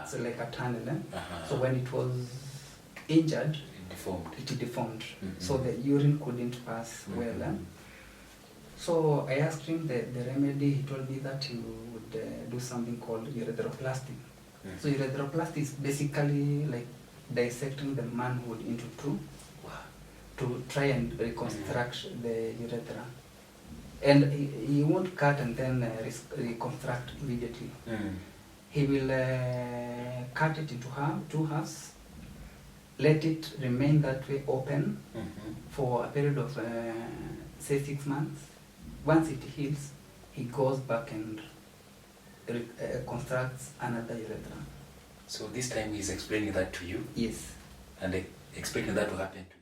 so like a tunnel. So when it was injured, it deformed. So the urine couldn't pass well. So I asked him the remedy. He told me that he would do something called urethroplasty. So urethroplasty is basically like dissecting the manhood into two to try and reconstruct the urethra. And he won't cut and then reconstruct immediately. He will cut it into two halves, let it remain that way open for a period of say 6 months. Once it heals, he goes back and constructs another urethra. So this time he's explaining that to you? Yes. And expecting that to happen to you?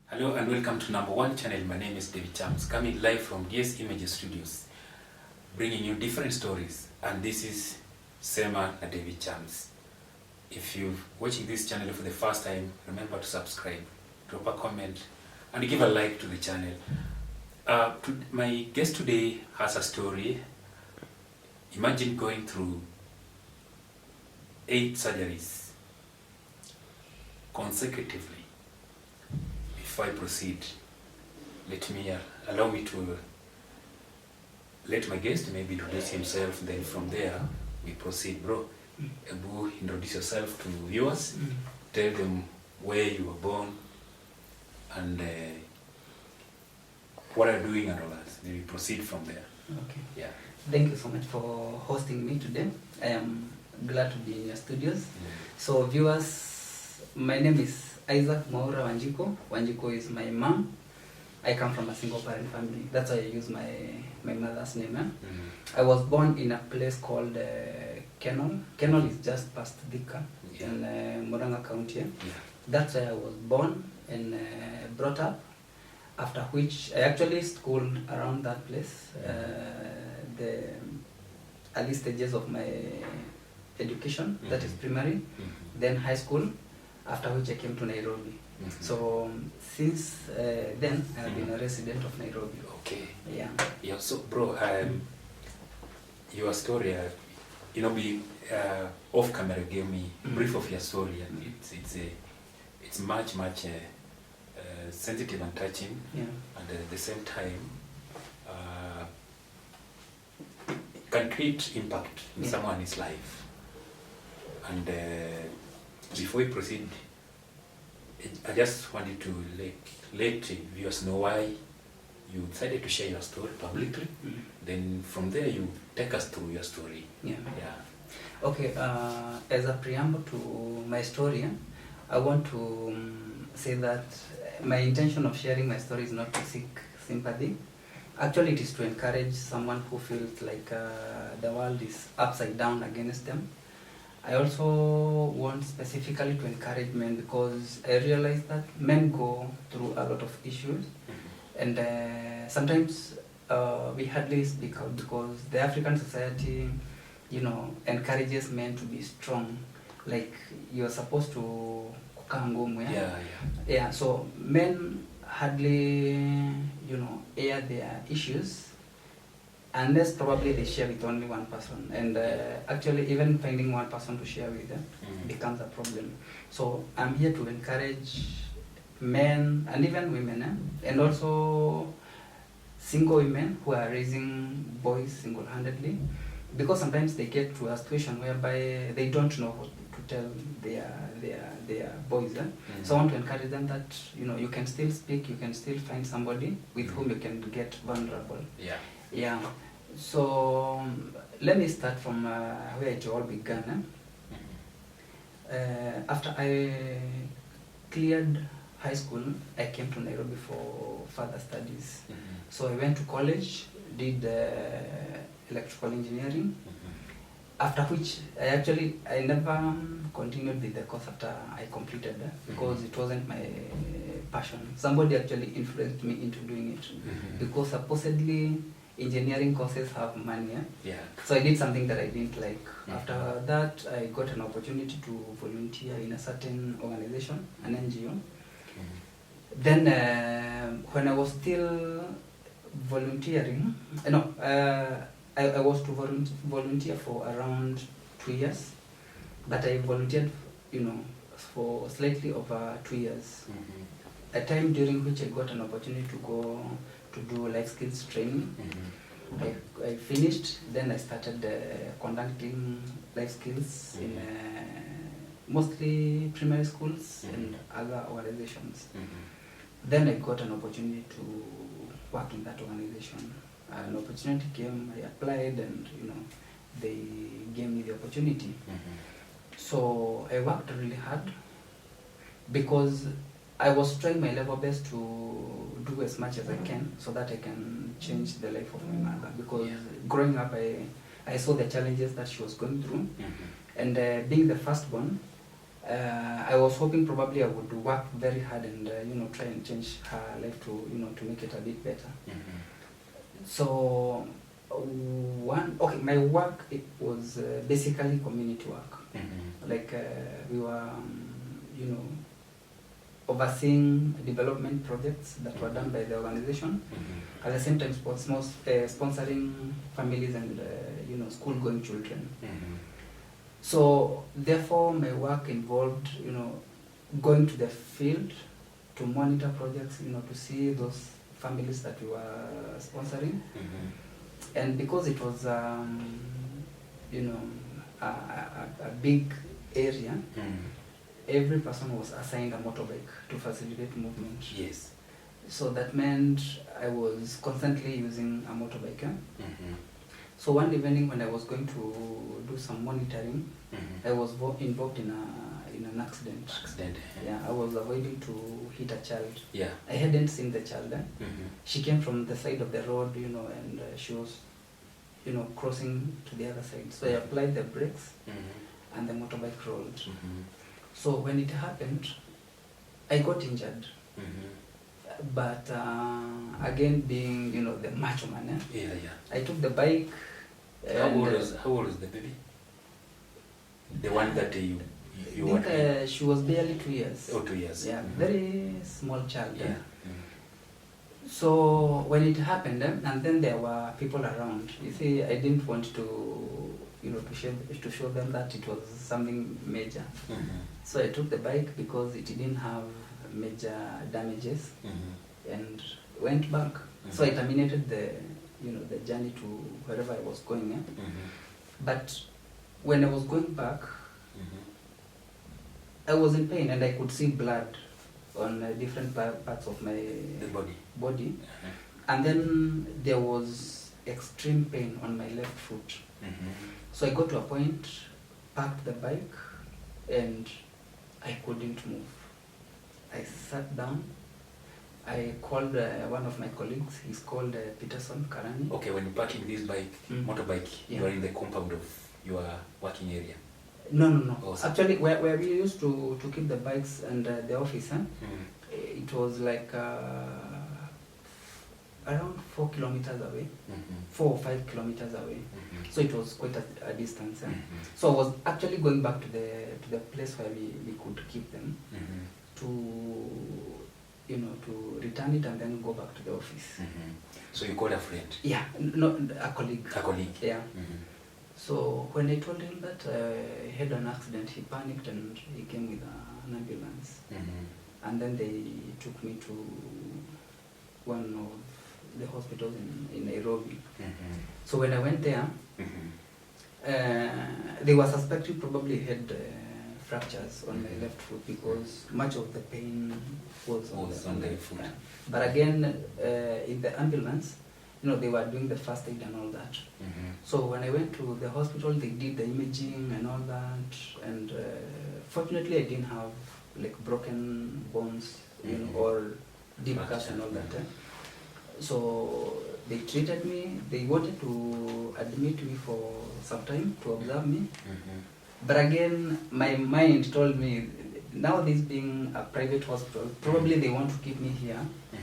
Hello and welcome to number one channel. My name is Davy Chams, coming live from DS Images Studios, bringing you different stories. And this is Sema na Davy Chams. If you're watching this channel for the first time, remember to subscribe, drop a comment, and give a like to the channel. My guest today has a story. Imagine going through 8 surgeries consecutively. Before I proceed, allow me to let my guest maybe introduce himself, then from there we proceed. Bro, Ebu, introduce yourself to viewers, tell them where you were born and what are you doing and all that. Then we proceed from there. Okay. Yeah. Thank you so much for hosting me today. I am glad to be in your studios. So viewers, my name is Mwaura Wanjiko. Wanjiko is my mom. I come from a single parent family. That's why I use my mother's name. I was born in a place called Kenol. Kenol is just past Thika in Murang'a County. That's where I was born and brought up. After which I actually schooled around that place. The early stages of my education, that is primary, then high school, after which I came to Nairobi. So since then I have been a resident of Nairobi. Okay. Yeah. Yeah. So, bro, your story, off camera gave me a brief of your story, and it's much sensitive and touching, and at the same time can create impact in someone's life. And before we proceed, I just wanted to let viewers know why you decided to share your story publicly. Then from there you take us through your story. Okay, as a preamble to my story, I want to say that my intention of sharing my story is not to seek sympathy. Actually, it is to encourage someone who feels like the world is upside down against them. I also want specifically to encourage men, because I realize that men go through a lot of issues, and sometimes we hardly speak out, because the African society, encourages men to be strong. Like you're supposed to kukaa ngumu. So men hardly, air their issues unless probably they share with only one person, and actually even finding one person to share with them becomes a problem. So I'm here to encourage men and even women, and also single women who are raising boys single-handedly, because sometimes they get to a situation whereby they don't know what to tell their boys. So I want to encourage them that you can still speak, you can still find somebody with whom you can get vulnerable. So let me start from where it all began. After I cleared high school, I came to Nairobi for further studies. So I went to college, did electrical engineering, after which I never continued with the course after I completed, because it wasn't my passion. Somebody actually influenced me into doing it because supposedly engineering courses have money. So I did something that I didn't like. After that, I got an opportunity to volunteer in a certain organization, an NGO. Then when I was still volunteering, I was to volunteer for around 2 years, but I volunteered, for slightly over 2 years. A time during which I got an opportunity to go to do life skills training. I finished, then I started conducting life skills in mostly primary schools and other organizations. Then I got an opportunity to work in that organization. An opportunity came, I applied, and they gave me the opportunity. So I worked really hard because I was trying my level best to do as much as I can so that I can change the life of my mother. Because growing up, I saw the challenges that she was going through, and being the firstborn, I was hoping probably I would work very hard and try and change her life to make it a bit better. So my work, it was basically community work. Like we were overseeing development projects that were done by the organization. At the same time sponsoring families and school-going children. So therefore my work involved going to the field to monitor projects, to see those families that we were sponsoring. And because it was a big area, every person was assigned a motorbike to facilitate movement. Yes. So that meant I was constantly using a motorbike. So one evening when I was going to do some monitoring, I was involved in an accident. Yeah, I was avoiding to hit a child. Yeah. I hadn't seen the child. She came from the side of the road, and she was, crossing to the other side. So I applied the brakes, and the motorbike rolled. So when it happened, I got injured. But again, being the macho man, I took the bike. How old was the baby? The one that you I think she was barely 2 years. Oh, 2 years. Yeah, very small child. Yeah. So when it happened, and then there were people around. You see, I didn't want to, to show them that it was something major. So I took the bike because it didn't have major damages, and went back. So I terminated the journey to wherever I was going. But when I was going back, I was in pain and I could see blood on different parts of my body. And then there was extreme pain on my left foot. So I got to a point, parked the bike, and I couldn't move. I sat down. I called one of my colleagues. He's called Peterson Karani. Okay, when you're parking this bike, motorbike, you are in the compound of your working area? No. Oh, actually, where we used to keep the bikes and the office, it was like around 4 kilometers away, 4 or 5 kilometers away. So it was quite a distance. So I was actually going back to the place where we could keep them to return it and then go back to the office. So you called a friend? Yeah, no, a colleague. A colleague? Yeah. So when I told him that I had an accident, he panicked and he came with an ambulance. And then they took me to one of the hospitals in Nairobi. So when I went there, they were suspecting probably had fractures on my left foot because much of the pain was on the foot. Yeah. But again, in the ambulance, they were doing the first aid and all that. So when I went to the hospital, they did the imaging and all that. And fortunately, I didn't have like broken bones, or deep cuts and all that. So they treated me. They wanted to admit me for some time to observe me. But again, my mind told me now this being a private hospital, probably they want to keep me here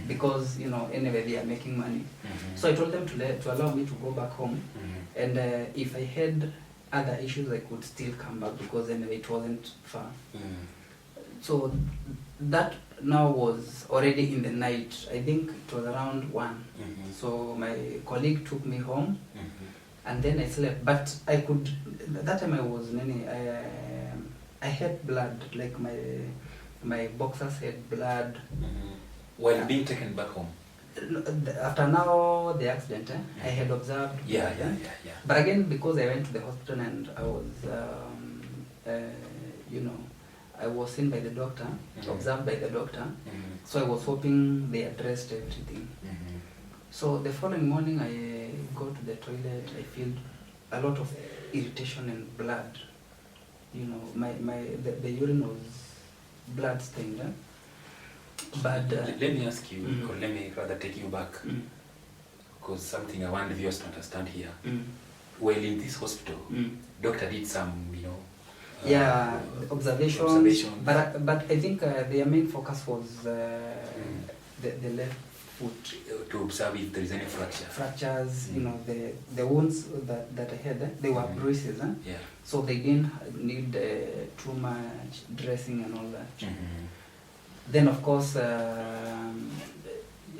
because, you know, anyway they are making money. So I told them to allow me to go back home, and if I had other issues I could still come back because anyway it wasn't far. So that now was already in the night. I think it was around 1. So my colleague took me home, and then I slept. But I could, that time I was I had blood, like my boxers had blood. While being taken back home? After now the accident, I had observed. Yeah. But again, because I went to the hospital and I was, you know, I was seen by the doctor, observed by the doctor. So I was hoping they addressed everything. So the following morning I go to the toilet, I feel a lot of irritation and blood. You know, the urine was blood stained. But let me ask you, or let me rather take you back, because something I want the viewers to understand here. While in this hospital, doctor did some, you know, observations. But I think their main focus was the left foot. To observe if there is any fracture. Fractures, you know, the wounds that I had, they were bruises. Yeah. So they didn't need too much dressing and all that. Then of course,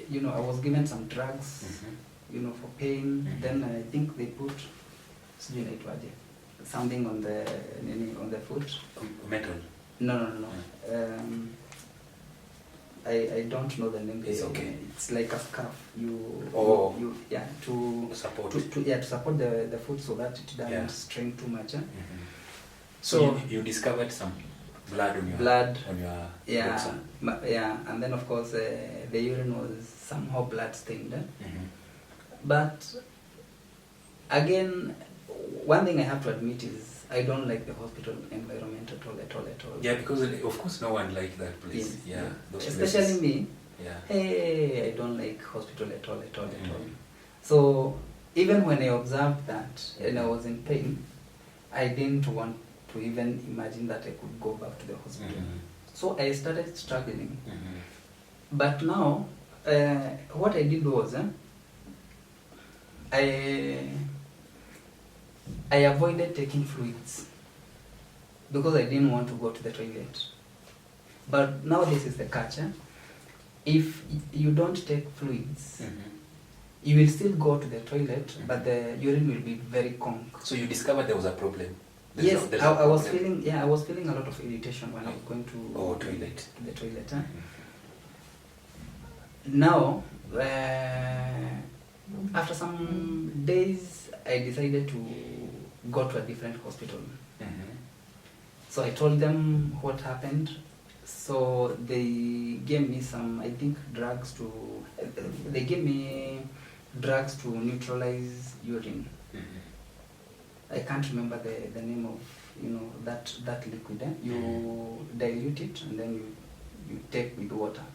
you know, I was given some drugs, you know, for pain. Then I think they put something on the foot. Metal? No. I don't know the name. It's okay. It's like a scarf. To support. To support the foot so that it doesn't strain too much. So you discovered some blood on your boxer. And then of course the urine was somehow blood stained. But again, one thing I have to admit is I don't like the hospital environment at all. Yeah, because of course no one likes that place. Yes. Those Especially places. me. Yeah. Hey, I don't like hospital at all. So even when I observed that and I was in pain, I didn't want to even imagine that I could go back to the hospital. So I started struggling. But now, what I did was, I avoided taking fluids because I didn't want to go to the toilet. But now this is the catch. If you don't take fluids, you will still go to the toilet, but the urine will be very conk. So you discovered there was a problem? Yes, I was feeling a lot of irritation when I was going to the toilet. Now, after some days, I decided to go to a different hospital. So I told them what happened. So they gave me some, I think, drugs to neutralize urine. I can't remember the name of, you know, that liquid. You dilute it and then you take with water.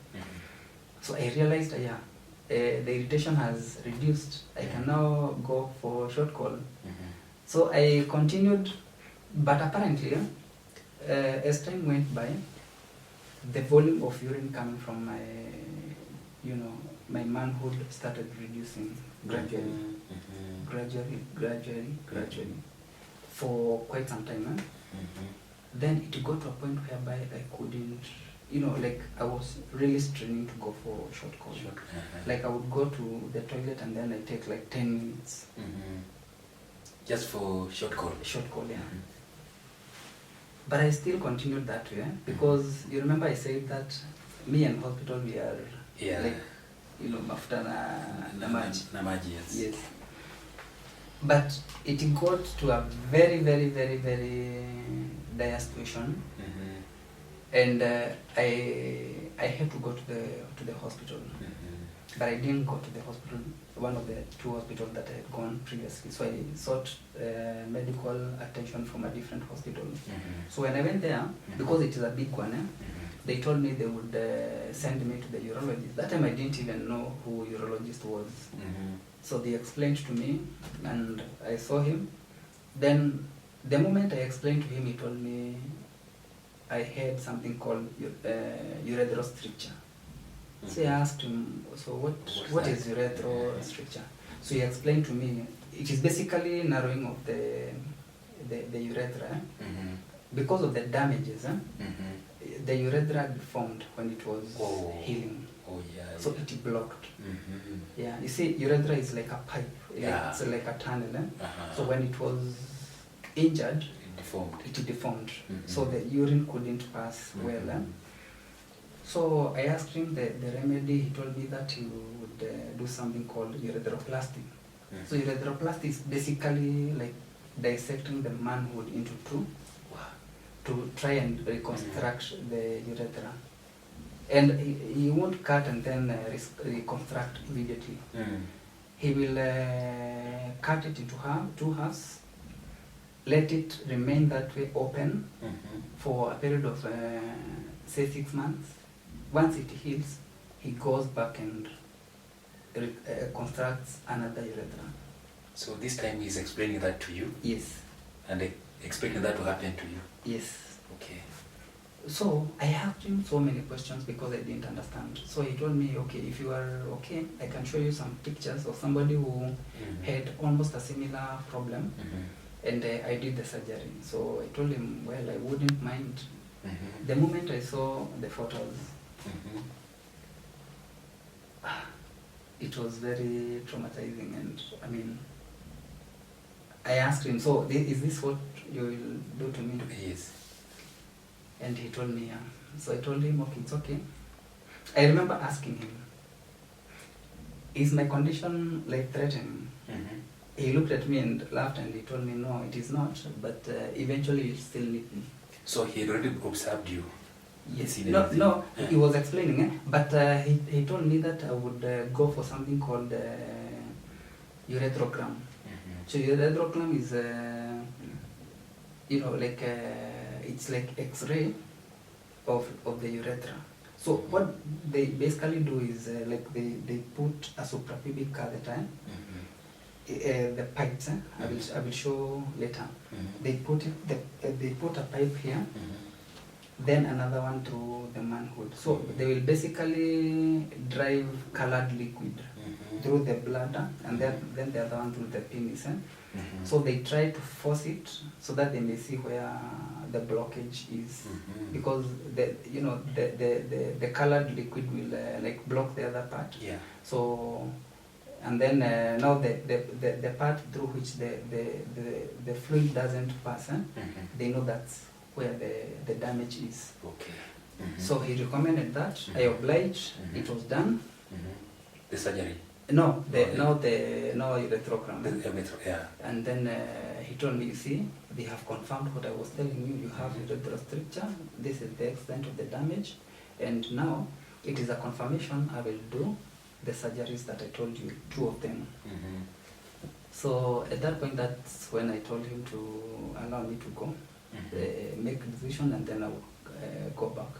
So I realized, the irritation has reduced. I can now go for short call. So I continued, but apparently, as time went by, the volume of urine coming from my manhood started reducing gradually, gradually, for quite some time. Then it got to a point whereby I couldn't, you know, like I was really straining to go for short call. Like I would go to the toilet and then I take like 10 minutes. Just for short call? Short call, yeah. But I still continued that way because you remember I said that me and hospital we are like, you know, mafuta na maji. Yes. But it got to a very, very, very, very dire situation, and I had to go to the hospital, but I didn't go to the hospital. One of the two hospitals that I had gone previously. So I sought medical attention from a different hospital. So when I went there, because it is a big one, they told me they would send me to the urologist. That time I didn't even know who urologist was. So they explained to me and I saw him. Then the moment I explained to him, he told me, I had something called urethral stricture. So I asked him, so what is urethral stricture? So he explained to me, it is basically narrowing of the urethra. Because of the damages. The urethra deformed when it was healing. So it blocked. Yeah, you see, urethra is like a pipe. It's like a tunnel. So when it was injured, it deformed. So the urine couldn't pass well. So I asked him the remedy. He told me that he would do something called urethroplasty. So urethroplasty is basically like dissecting the manhood into two to try and reconstruct the urethra. And he won't cut and then reconstruct immediately. He will cut it into two halves, let it remain that way open for a period of say 6 months. Once it heals, he goes back and constructs another urethra. So this time he's explaining that to you? Yes. And expecting that to happen to you? Yes. Okay. So I asked him so many questions because I didn't understand. So he told me, okay, if you are okay, I can show you some pictures of somebody who had almost a similar problem. And I did the surgery. So I told him, well, I wouldn't mind. The moment I saw the photos, it was very traumatizing. And I mean, I asked him, so is this what you will do to me? Yes. And he told me, yeah. So I told him, okay, it's okay. I remember asking him, is my condition like threatening? He looked at me and laughed and he told me, no, it is not, but eventually you still need me. So he already observed you? Yes. No, he was explaining, but he told me that I would go for something called urethrogram. So urethrogram is, like it's like X-ray of the urethra. So what they basically do is like they put a suprapubic catheter. The pipes, I will show later. They put a pipe here, then another one through the manhood. So they will basically drive colored liquid through the bladder, and then the other one through the penis. So they try to force it so that they may see where the blockage is, because the colored liquid will like block the other part. Yeah. So. And then now the part through which the fluid doesn't pass, they know that's where the damage is. Okay. So he recommended that. I obliged. It was done. The surgery? No, urethrogram. Yeah. And then he told me, you see, they have confirmed what I was telling you. You have urethral stricture. This is the extent of the damage. And now it is a confirmation. I will do the surgeries that I told you, 2 of them. So at that point, that's when I told him to allow me to go, make a decision, and then I would go back.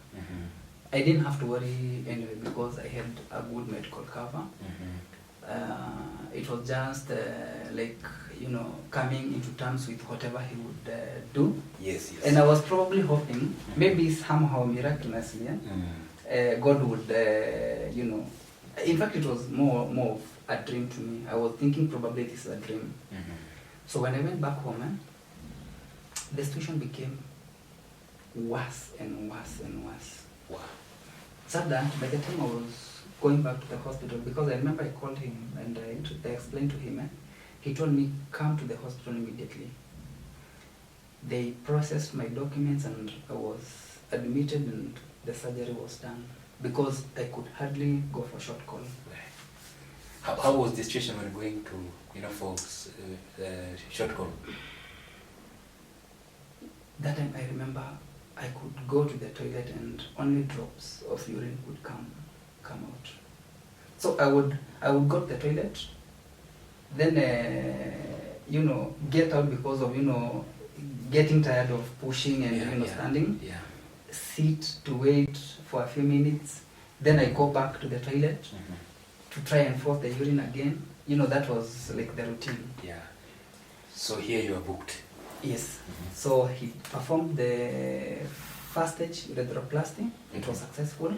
I didn't have to worry anyway because I had a good medical cover. It was just coming into terms with whatever he would do. Yes. And I was probably hoping, maybe somehow miraculously, God would, in fact, it was more of a dream to me. I was thinking probably this is a dream. So when I went back home, the situation became worse and worse and worse. Wow. So that by the time I was going back to the hospital, because I remember I called him and I explained to him, he told me, come to the hospital immediately. They processed my documents and I was admitted and the surgery was done, because I could hardly go for short call. How was the situation when going to, for short call? That time I remember I could go to the toilet and only drops of urine would come out. So I would go to the toilet, then get out because of getting tired of pushing and standing. Yeah. Sit to wait for a few minutes, then I go back to the toilet to try and force the urine again. That was like the routine. Yeah. So here you are booked. Yes. So he performed the first stage urethroplasty. It was successful,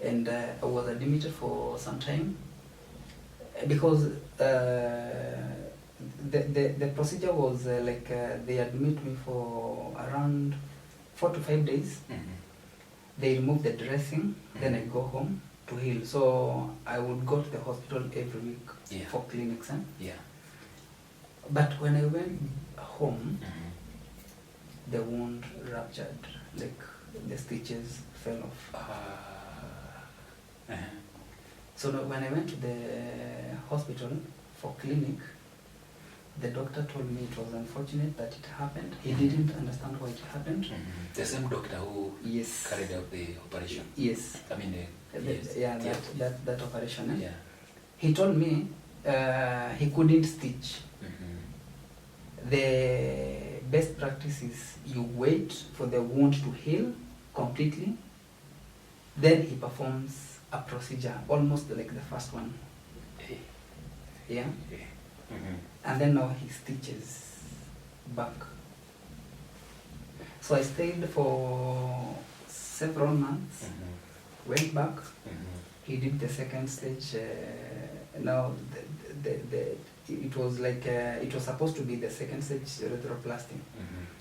and I was admitted for some time because the procedure was they admit me for around 4 to 5 days. They remove the dressing, then I go home to heal. So I would go to the hospital every week for clinics. But when I went home, the wound ruptured, like the stitches fell off. So now when I went to the hospital for clinic, the doctor told me it was unfortunate that it happened. He didn't understand why it happened. The same doctor who carried out the operation? Yes. I mean, that operation. He told me he couldn't stitch. The best practice is you wait for the wound to heal completely, then he performs a procedure almost like the first one. And then now he stitches back. So I stayed for several months, went back, he did the second stage. Now it was like it was supposed to be the second stage urethroplasty,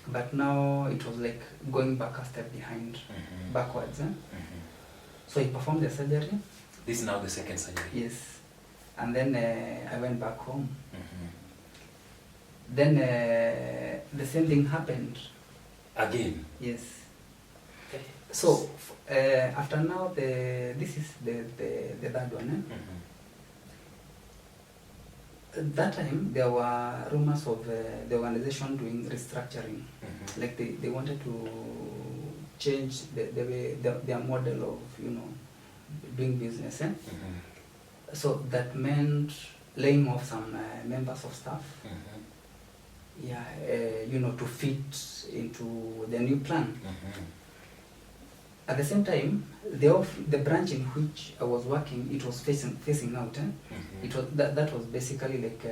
but now it was like going back a step behind, backwards. So he performed the surgery. This is now the second surgery? Yes. And then I went back home. Then the same thing happened. Again? Yes. So after now, this is the third one. At that time, there were rumors of the organization doing restructuring. Like they wanted to change the way their model of doing business. So that meant laying off some members of staff. To fit into the new plan. At the same time, the branch in which I was working, it was facing out. It was that was basically like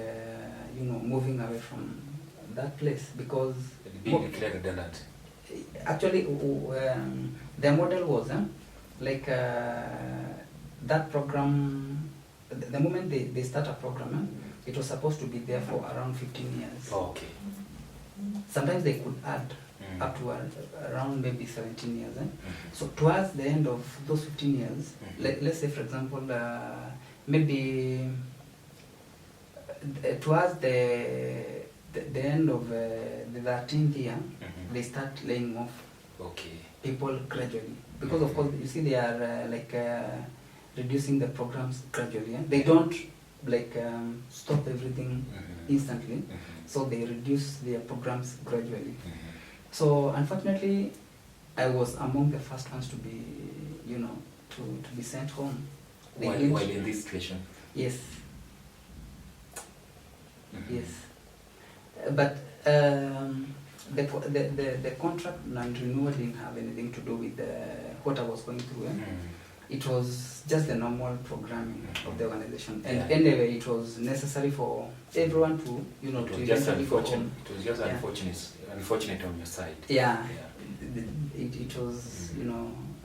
moving away from that place because being declared redundant. Actually, the model was like that program. The moment they start a program, it was supposed to be there for around 15 years. Okay. Sometimes they could add up to around maybe 17 years. So towards the end of those 15 years, let's say for example, maybe towards the end of the 13th year, they start laying off people gradually. Because of course, you see they are reducing the programs gradually. They don't stop everything instantly. So they reduce their programs gradually. So unfortunately, I was among the first ones to be, to be sent home. While in this situation? Yes. Yes. But the contract and renewal didn't have anything to do with what I was going through. It was just the normal programming of the organization. And anyway, it was necessary for everyone to, to eventually go home. It was just unfortunate on your side. It was,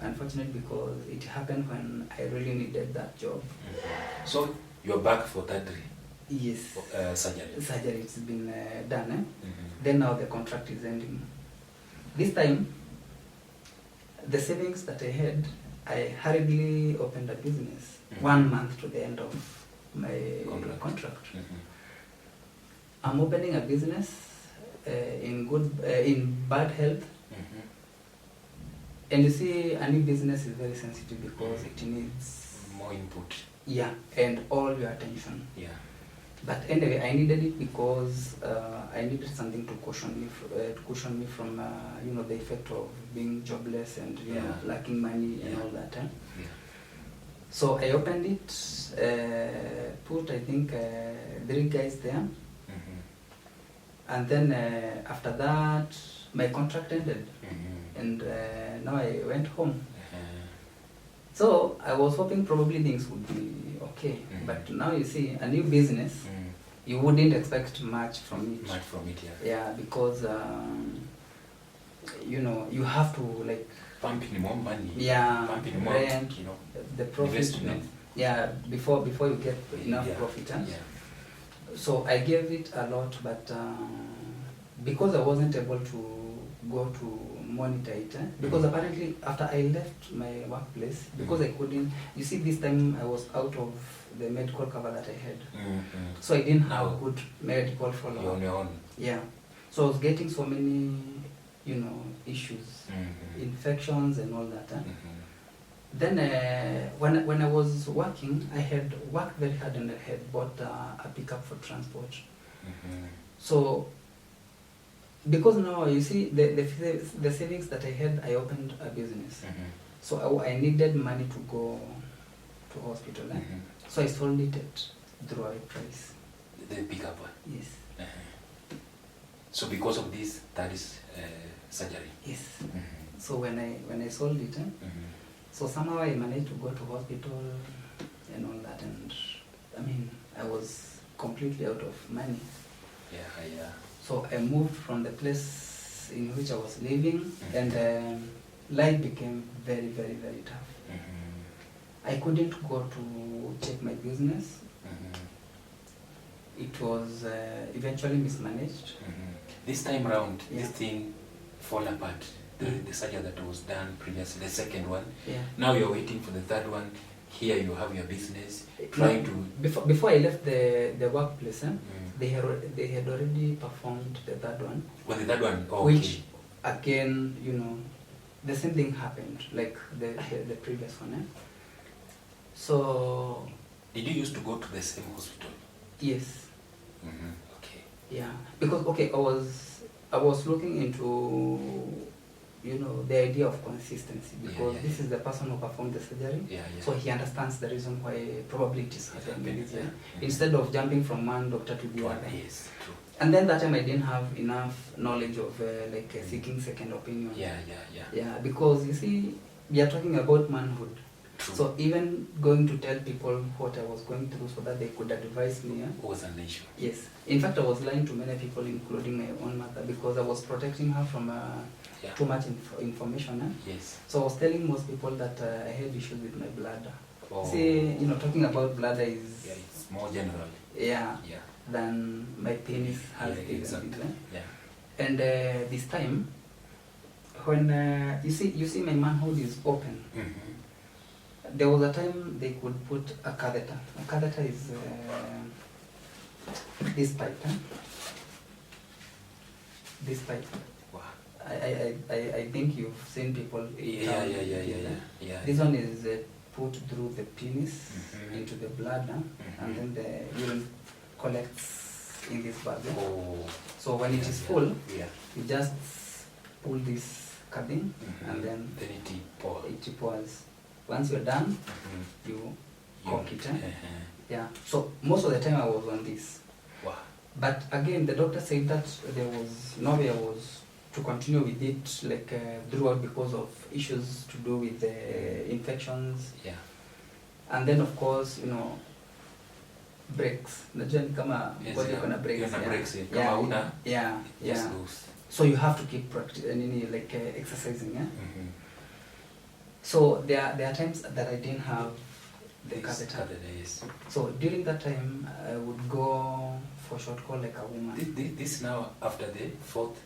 unfortunate because it happened when I really needed that job. So you're back for that? Yes. Surgery. Surgery, it's been done. Then now the contract is ending. This time, the savings that I had, I hurriedly opened a business 1 month to the end of my contract. I'm opening a business in bad health. And you see, a new business is very sensitive because it needs more input. Yeah, and all your attention. But anyway, I needed it because I needed something to cushion me from the effect of being jobless and lacking money and all that. So I opened it, put I think 3 guys there, and then after that my contract ended, and now I went home. So I was hoping probably things would be okay, but now you see a new business. You wouldn't expect much from it. Much from it, Yeah, because you know, you have to like pumping more money. Yeah, pumping more, rent, you know, the profit. investment. Yeah, before you get enough profit. So I gave it a lot, but because I wasn't able to go to monitor it, because apparently after I left my workplace, because I couldn't, you see, this time I was out of the medical cover that I had, so I didn't have good medical follow-up. You're on your own. Yeah, so I was getting so many, you know, issues, infections and all that. Then when I was working, I had worked very hard and I had bought a pickup for transport. So because now you see the savings that I had, I opened a business. So I needed money to go to hospital. So I sold it at drawing price. The pickup one? Yes. So because of this, that is surgery? Yes. So when I sold it, so somehow I managed to go to hospital and all that, and I mean, I was completely out of money. Yeah. So I moved from the place in which I was living, and life became very, very, very tough. I couldn't go to check my business. It was eventually mismanaged. This time around, this thing fall apart. The surgery that was done previously, the second one. Now you're waiting for the third one. Here you have your business, trying to... Before I left the workplace, they had already performed the third one. Well, the third one, which, again, you know, the same thing happened, like the previous one. So... Did you used to go to the same hospital? Yes. Okay. Yeah, because, okay, I was looking into... you know, the idea of consistency, because this is the person who performed the surgery, so he understands the reason why probably it is happening, instead of jumping from one doctor to the other. Yes, true. And then that time I didn't have enough knowledge of like seeking second opinion. Yeah, because you see, we are talking about manhood. True. So even going to tell people what I was going through so that they could advise me. Was an issue. Yes. In fact, I was lying to many people, including my own mother, because I was protecting her from too much information. Yes. So I was telling most people that I had issues with my bladder. See, you know, talking about bladder is... Yeah, it's more general. Yeah. Than my penis has. Exactly. And this time, when you see my manhood is open. There was a time they could put a catheter. A catheter is this pipe. This pipe. Wow. I think you've seen people. Yeah. This one is put through the penis into the bladder, and then the urine collects in this bag. So when it is full, you just pull this cabin, and then it pours. Once you're done, you cock it. Yeah. So most of the time I was on this. Wow. But again, the doctor said that there was no way I was to continue with it like throughout because of issues to do with the infections. And then of course, you know, breaks. Najua ni kama body kuna breaks. Yeah. So you have to keep practicing, like exercising. So there are times that I didn't have the catheter. So during that time, I would go for short call like a woman. This now after the fourth?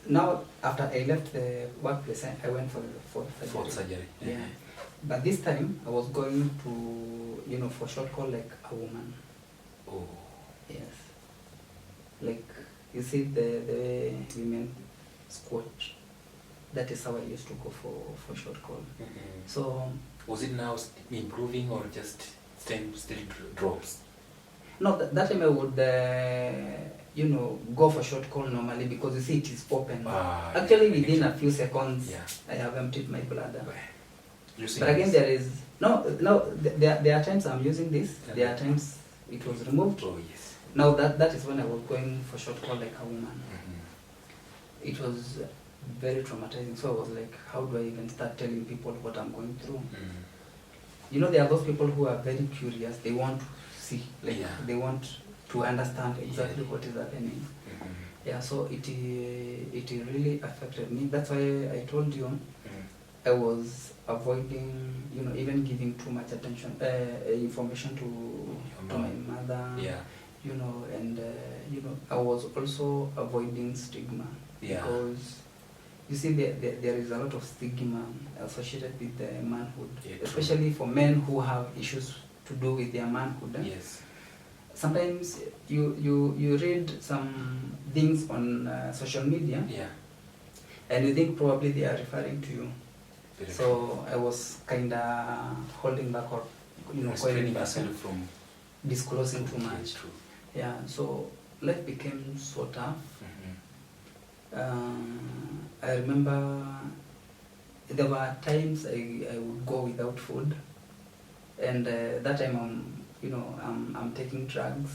Now after I left the workplace, I went for the fourth surgery. Yeah. But this time, I was going to, you know, for short call like a woman. Oh. Yes. Like, you see the way women squat. That is how I used to go for short call. So was it now improving or just still drops? No, that time I would, you know, go for short call normally because you see it is open. Actually, within a few seconds, I have emptied my bladder. But again, there is there are times I'm using this. There are times it was removed. Now that is when I was going for short call like a woman. It was very traumatizing. So I was like, how do I even start telling people what I'm going through? You know, there are those people who are very curious. They want to see, like they want to understand exactly what is happening. Yeah, so it really affected me. That's why I told you I was avoiding, even giving too much attention, information to my mother. Yeah. And I was also avoiding stigma. Yeah. Because you see, there is a lot of stigma associated with the manhood, Yeah, especially for men who have issues to do with their manhood. Yes. Sometimes you read some things on social media, Yeah. and you think probably they are referring to you. Very So true. I was kind of holding back, or Restraining myself from disclosing too much. True. Yeah, so life became so tough. I remember there were times I would go without food, and that time I'm taking drugs,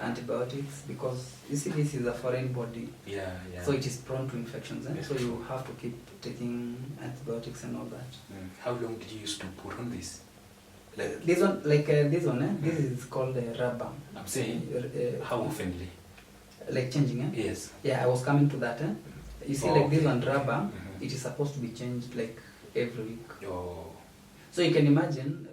antibiotics, because you see this is a foreign body. Yeah. So it is prone to infections, Yes, so true. you have to keep taking antibiotics and all that. How long did you used to put on this? This one, this is called rubber. I'm saying, how oftenly? Like changing, Yes. Yeah, I was coming to that. You see, this one rubber, Mhm. it is supposed to be changed like every week. Oh. So you can imagine